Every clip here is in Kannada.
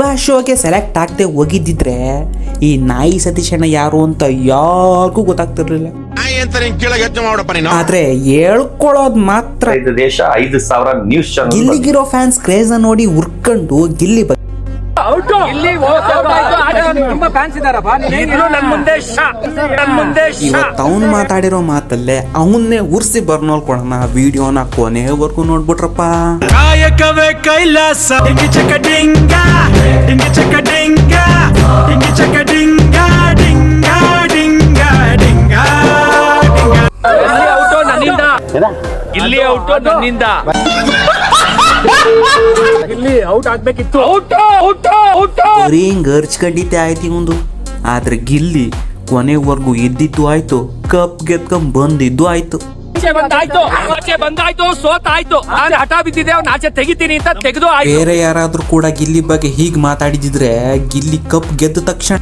ಬಾಸ್ ಶೋಗೆ ಸೆಲೆಕ್ಟ್ ಆಗದೆ ಹೋಗಿದ್ದಿದ್ರೆ ಈ ನಾಯಿ ಸತೀಶಣ್ಣ ಯಾರು ಅಂತ ಯಾರಿಗೂ ಗೊತ್ತಾಗ್ತಿರ್ಲಿಲ್ಲ. ಆದ್ರೆ ಹೇಳ್ಕೊಳ್ಳೋದ್ ಮಾತ್ರ ದೇಶ 5,000 ನ್ಯೂಸ್ ಚಾನಲ್. ಗಿಲ್ಲಿಗಿರೋ ಫ್ಯಾನ್ಸ್ ಕ್ರೇಜ್ ನೋಡಿ ಉರ್ಕೊಂಡು ಗಿಲ್ಲಿ ಇವತ್ತು ಅವನು ಮಾತಾಡಿರೋ ಮಾತಲ್ಲೇ ಅವನ್ನೇ ಉರ್ಸಿ ಬರ್ನೋಲ್ಕೊಳೋಣ ವಿಡಿಯೋನ ಕೊನೆವರೆಗೂ ನೋಡ್ಬಿಟ್ರಪ್ಪ. ಕಾಯಕವೇ ಕೈಲಾಸ ಡಿಂಗಿ ಚಕ ಡಿಂಗ ಡಿಂಗಿ ಚಕ ಡಿಂಗ ಡಿಂಗಿ ಚಕ ಡಿಂಗ ಡಿಂಗ ಡಿಂಗ ಡಿಂಗ ಇಲ್ಲಿ ಔಟ್ ನನ್ನಿಂದ ಇಲ್ಲಿ ಔಟ್ ಆಗ್ಬೇಕಿತ್ತು. ಬರೀ ಹಿಂಗ್ ಖಂಡಿತ ಆಯ್ತು ಒಂದು. ಆದ್ರೆ ಗಿಲ್ಲಿ ಕೊನೆವರೆಗೂ ಇದ್ದಿದ್ದು ಆಯ್ತು, ಕಪ್ ಗೆದ್ಕೊಂಡ್ ಬಂದಿದ್ದು ಆಯ್ತು. ಬಂದಾಯ್ತು ಸೋತಾಯ್ತು. ನಾನು ಹಠ ಬಿದ್ದಿದ್ದೆ ಅವ್ನ ಆಚೆ ತೆಗಿತೀನಿ ಅಂತ ತೆಗೆದು. ಬೇರೆ ಯಾರಾದ್ರೂ ಕೂಡ ಗಿಲ್ಲಿ ಬಗ್ಗೆ ಹೀಗ್ ಮಾತಾಡಿದಿದ್ರೆ ಗಿಲ್ಲಿ ಕಪ್ ಗೆದ್ದ ತಕ್ಷಣ.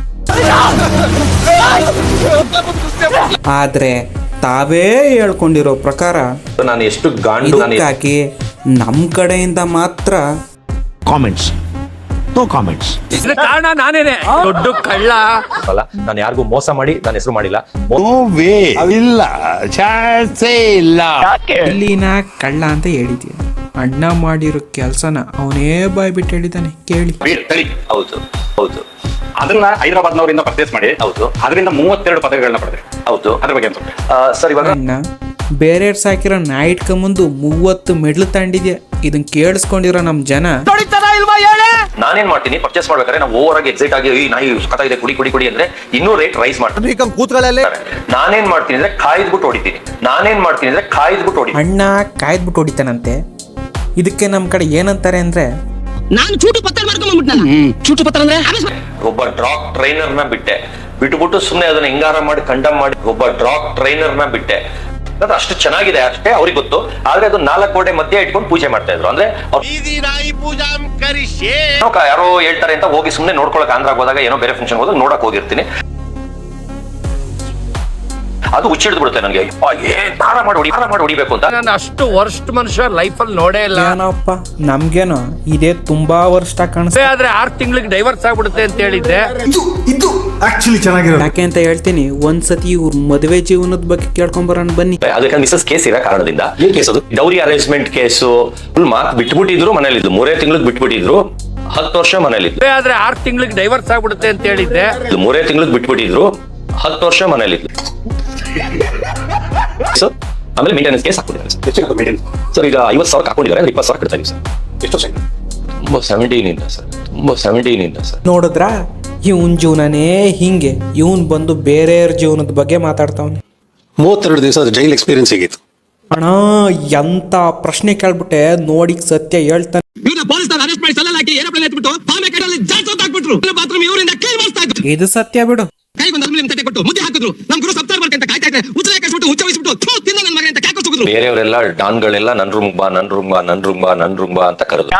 ಆದ್ರೆ ತಾವೇ ಹೇಳ್ಕೊಂಡಿರೋ ಪ್ರಕಾರ ನಾನು ಎಷ್ಟು ಗಾಂಡು ಹಾಕಿ ನಮ್ ಕಡೆಯಿಂದ ಮಾತ್ರ ಕಾಮೆಂಟ್ಸ್ ನೋ ಕಾಮೆಂಟ್ಸ್. ಕಾರಣ ನಾನೇನೆ ದೊಡ್ಡ ಕಳ್ಳ ಅಲ್ಲ. ನಾನು ಯಾರಿಗೂ ಮೋಸ ಮಾಡಿ ನನ್ನ ಹೆಸರು ಮಾಡಿಲ್ಲ. ಇಲ್ಲಿನ ಕಳ್ಳ ಅಂತ ಹೇಳಿದ್ಯ. ಅಣ್ಣ ಮಾಡಿರೋ ಕೆಲ್ಸನ ಅವನೇ ಬಾಯ್ ಬಿಟ್ಟು ಹೇಳಿದಾನೆ ಕೇಳಿ. ಹೌದು ಹೌದು. ಅದನ್ನ ಹೈದರಾಬಾದ್ನವರಿಂದ ಪರ್ಚೇಸ್ ಮಾಡಿ. ಹೌದು. ಅದರಿಂದ 32 ಪದಕಗಳನ್ನ ಪಡೆದ್ರೆ. ಹೌದು. ಅದ್ರ ಬಗ್ಗೆ ಸರ್ ಇವಾಗ ಅಣ್ಣ ಬೇರೆ ಸಾಕಿರೋ ನಾಯಿಟ್ಕ ಮುಂದು 30 ಮೆಡ್ಲ್ ತಂಡಿದ್ಯಾ. ಇದನ್ ಕೇಳಿಸ್ಕೊಂಡಿರೋ ನಮ್ ಜನ ನಾನೇನ್ ಮಾಡ್ತೀನಿ, ಪರ್ಚೇಸ್ ಮಾಡ್ಬೇಕಾದ್ರೆ ನಾವು ಓವರ್ ಆಗಿ ಎಕ್ಸೈಟ್ ಆಗಿ ಈ ನಾಯಿ ಕಥಾ ಇದೆ ಕುಡಿ ಕುಡಿ ಕುಡಿ ಅಂದ್ರೆ ಇನ್ನೂ ರೇಟ್ ರೈಸ್ ಮಾಡ್ತೀನಿ. ನಾನೇನ್ ಮಾಡ್ತೀನಿ ಅಂದ್ರೆ ಕಾಯ್ದ್ಬಿಟ್ಟು ಹೊಡಿತೀನಿ. ಅಣ್ಣ ಕಾಯ್ದ್ಬಿಟ್ಟು ಹೊಡಿತಾನಂತೆ. ಇದಕ್ಕೆ ನಮ್ ಕಡೆ ಏನಂತಾರೆ ಅಂದ್ರೆ ನಾನು ಚೂಟು ಪತ್ರ ಮಾಡ್ಕೊಂಡ್ಬಿಟ್ನಲ್ಲ. ಚೂಟು ಪತ್ರ ಅಂದ್ರೆ ಒಬ್ಬ ಡ್ರಾಗ್ ಟ್ರೈನರ್ ನ ಬಿಟ್ಬಿಟ್ಟು ಸುಮ್ನೆ ಅದನ್ನ ಹಿಂಗಾರ ಮಾಡಿ ಕಂಡಮ್ ಮಾಡಿ ಒಬ್ಬ ಡ್ರಾಗ್ ಟ್ರೈನರ್ ನ ಬಿಟ್ಟೆ. ಅದು ಅಷ್ಟು ಚೆನ್ನಾಗಿದೆ ಅಷ್ಟೇ ಅವ್ರಿಗೆ ಗೊತ್ತು. ಆದ್ರೆ ಅದು 4 ಗೋಡೆ ಮಧ್ಯೆ ಇಟ್ಕೊಂಡು ಪೂಜೆ ಮಾಡ್ತಾ ಇದ್ರು. ಅಂದ್ರೆ ಯಾರೋ ಹೇಳ್ತಾರೆ ಅಂತ ಹೋಗಿ ಸುಮ್ನೆ ನೋಡ್ಕೊಳಕ್ ಆಂಧ್ರಾಗ್ ಹೋದಾಗ ಏನೋ ಬೇರೆ ಫಂಕ್ಷನ್ ಹೋದಾಗ ನೋಡಕ್ ಹೋಗಿರ್ತೀನಿ. ಅದು ಹುಚ್ಚಿಡ್ದು ಬಿಡುತ್ತೆ ನನಗೆ. ದಾರ ಮಾಡಿ ಹೊಡಿಬೇಕು ಅಂತ. ನಾನು ಅಷ್ಟು ವರ್ಸ್ಟ್ ಮನುಷ್ಯ ಲೈಫ್ ಅಲ್ಲಿ ನೋಡೇ ಇಲ್ಲ. ಏನಪ್ಪ ನಮ್ಗೇನೋ ಇದೇ ತುಂಬಾ ವರ್ಷ ಕಾಣಿಸ್ತದೆ. ಆದ್ರೆ 6 ತಿಂಗಳಿಗೆ ಡೈವರ್ಸ್ ಆಗ್ಬಿಡುತ್ತೆ ಅಂತ ಹೇಳಿದ್ದೆ. ಇದು ಆಕ್ಚುಲಿ ಚೆನ್ನಾಗಿರೋದು. ಯಾಕೆ ಅಂತ ಹೇಳ್ತೀನಿ. ಒಂದ್ಸತಿ ಇವ್ರ ಮದುವೆ ಜೀವನದ ಬಗ್ಗೆ ಕೇಳ್ಕೊಂಬರೋಣ ಬನ್ನಿ. ಅದಕ್ಕೆ ಮಿಸಸ್ ಕೇಸ್ ಇರೋ ಕಾರಣದಿಂದ ಏನ್ ಕೇಸ್ ಅದು? Dowry arrangement case. Full mark ಬಿಟ್ಬಿಟ್ಟಿದ್ರು ಮನೇಲಿದ್ದು. 3 ತಿಂಗಳಿಗೆ ಬಿಟ್ಬಿಟ್ಟಿದ್ರು. 10 ವರ್ಷ ಮನೇಲಿದ್ದು. ಆದ್ರೆ 6 ತಿಂಗಳಿಗೆ ಡೈವರ್ಸ್ ಆಗ್ಬಿಡುತ್ತೆ ಅಂತ ಹೇಳಿದ್ದೆ. 3 ತಿಂಗಳಿಗೆ ಬಿಟ್ಬಿಟ್ಟಿದ್ರು. 10 ವರ್ಷ ಮನೇಲಿದ್ದು. ಆಮೇಲೆ ಮೇಂಟೆನೆನ್ಸ್ ಕೇಸ್ ಹಾಕೊಂಡಿದ್ದಾರೆ ಸರ್. ಈಗ 50,000 ಹಾಕೊಂಡಿದ್ದಾರೆ. 20,000 ಕಟ್ತಾ ಇದೀವಿ ಸರ್. ಎಷ್ಟು ವರ್ಷ? ತುಂಬ 17 ಇಂದ ಸರ್. ನೋಡಿದ್ರ ಇವನ್ ಜೀವನನೇ ಹಿಂಗೆ. ಇವನ್ ಬಂದು ಬೇರೆಯವ್ರ ಜೀವನದ ಬಗ್ಗೆ ಮಾತಾಡ್ತಾವನೆ. 32 ದಿವಸ ಜೈಲ್ ಎಕ್ಸ್ಪೀರಿಯನ್ಸ್ ಹೇಗಿತ್ತು ಅಣ್ಣ? ಎಂತ ಪ್ರಶ್ನೆ ಕೇಳ್ಬಿಟ್ಟೆ ನೋಡಿ. ಸತ್ಯ ಹೇಳ್ತಾನೆ. ಅರೆಸ್ಟ್ ಮಾಡಿ ಸಲ್ಲ ಹಾಕಿ ಏರೋಪ್ಲೇನ್ ಎತ್ಬಿಟ್ಟು ಬಾಂಬೆ ಕಡೆಯಲ್ಲಿ ಜಾಸ್ತಿ ಹಾಕ್ಬಿಟ್ರು. ಬಾತ್ರೂಮ್ ಇವರಿಂದ ಕೈ ಮಾಡಿಸ್ತಾ ಇದ್ರು. ಇದು ಸತ್ಯ ಬಿಡು. ಕೈಗೊಂದು ಅಲ್ಯೂಮಿನಿಯಂ ತಟ್ಟೆ ಕೊಟ್ಟು ಮುದ್ದೆ ಹಾಕಿದ್ರು. ನಮ್ ಗುರು ಸಪ್ತಾರ ಮಾಡ್ಕೊಂತ ಅಂತ ಕಾಯ್ತಾ ಇದ್ರೆ ಉಚ್ಚ ಹಾಕಿಸ್ಬಿಟ್ಟು ಹುಚ್ಚ ವಹಿಸ್ಬಿಟ್ಟು ತಿನ್ನ ನನ್ನ ಮಗನ ಅಂತ ಕಾಕೋಸುದ್ರು. ಬೇರೆಯವರೆಲ್ಲ ಡಾನ್ಗಳೆಲ್ಲ ನನ್ ರೂಮ್ ಬಾ ಅಂತ ಕರೆದು.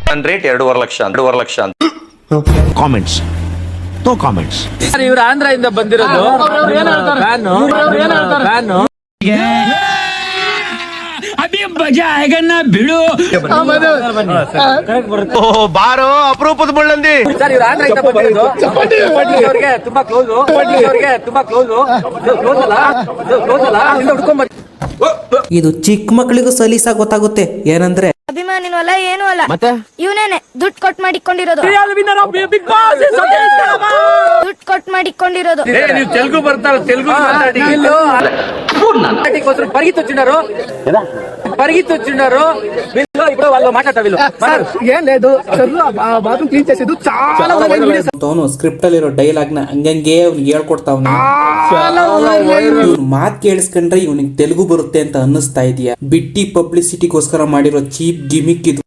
ನನ್ನ ರೇಟ್ 2.5 ಲಕ್ಷ ಅಂತ. Comments no comments. ಇವ್ರು ಆಂಧ್ರ ಇಂದ ಬಂದಿರೋದು. ಬಿಡು ಬಾರೋ ಅಪರೂಪದ ಮುಳ್ಳಂದಿ. ಸರ್ ಇವ್ರು ಆಂಧ್ರ ಇಂದ ಬಂದಿರೋದು. ತುಂಬಾ ಕ್ಲೋಸ್ ಹುಡ್ಕೊಂಡ್. ಇದು ಚಿಕ್ಕ ಮಕ್ಕಳಿಗೂ ಸಲೀಸ ಗೊತ್ತಾಗುತ್ತೆ. ಏನಂದ್ರೆ ಅಭಿಮಾನಿನೂ ಅಲ್ಲ ಏನೂ ಅಲ್ಲ. ಮತ್ತೆ ಇವನೇನೆ ದುಡ್ಡು ಕೊಟ್ಟು ಮಾಡಿಕೊಂಡಿರೋದು. ನೀವು ತೆಲುಗು ಬರ್ತಾರ ತೆಲುಗು పరిగెత్తొచ్చినారు ఇప్పుడు వాళ్ళు మాట్లాడతారు. ఏం లేదు బాత్రూమ్ క్లీన్ చేసేది చాలా ಅವನು ಸ್ಕ್ರಿಪ್ಟ್ ಅಲ್ಲಿರೋ ಡೈಲಾಗ್ ನ ಹಂಗಂಗೆ ಅವ್ನಿಗೆ ಹೇಳ್ಕೊಡ್ತಾವ್ನ. ಮಾತ್ ಕೇಳಿಸ್ಕೊಂಡ್ರೆ ಇವನಿಗೆ ತೆಲುಗು ಬರುತ್ತೆ ಅಂತ ಅನ್ನಿಸ್ತಾ ಇದೆಯಾ? ಬಿಟ್ಟಿ ಪಬ್ಲಿಸಿಟಿಗೋಸ್ಕರ ಮಾಡಿರೋ ಚೀಪ್ ಗಿಮಿಕ್ ಇದು.